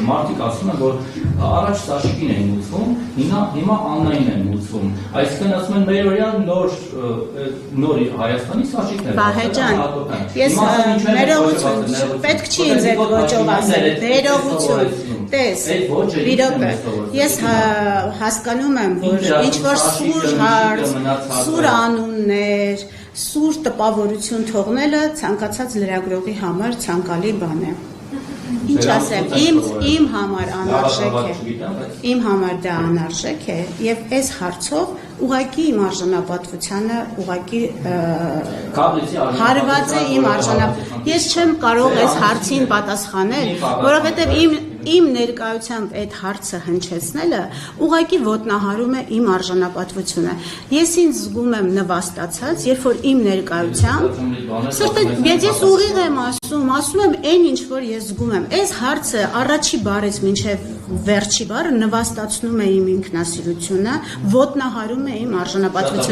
մարդիկ ասում են, որ առաջ Սաշիկին էին ուզում, հիմա Աննային են ուզում։ Այսինքն ասում են մերօրյա նոր Հայաստանի Սաշիկն է։ Վահե ջան, ես ներողություն, պետք չի ինձ այդ ոճով ասել, ներողություն, տես, մի րոպե, ես հասկանում եմ, որ ինչ-որ սուր հարց, սուր անուններ, սուր տպավորություն թողնելը ցանկացած լրագրողի համար ցանկալի բան է։ Ինչ ասեմ, իմ համար անարժեք է, իմ համար դա անարժեք է և այս հարցով ուղղակի իմ արժանապատվությանը ուղղակի հարված է իմ արժանապատվությունը։ Ես չեմ կարող այս հարցին պատասխանել, որովհետև իմ ներկայությամբ այդ հարցը հնչեցնելը ուղղակի ոտնահարում է իմ արժանապատվությունը։ Ես ինձ զգում եմ նվաստացած, երբ որ իմ ներկայությամբ, ես ուղիղ եմ ասում եմ այն ինչ որ ես զգում եմ։ Այս հարցը առաջի բառից մինչև վերջի բառը նվաստացնում է իմ ինքնասիրությունը, ոտնահարում է իմ արժանապատվությունը։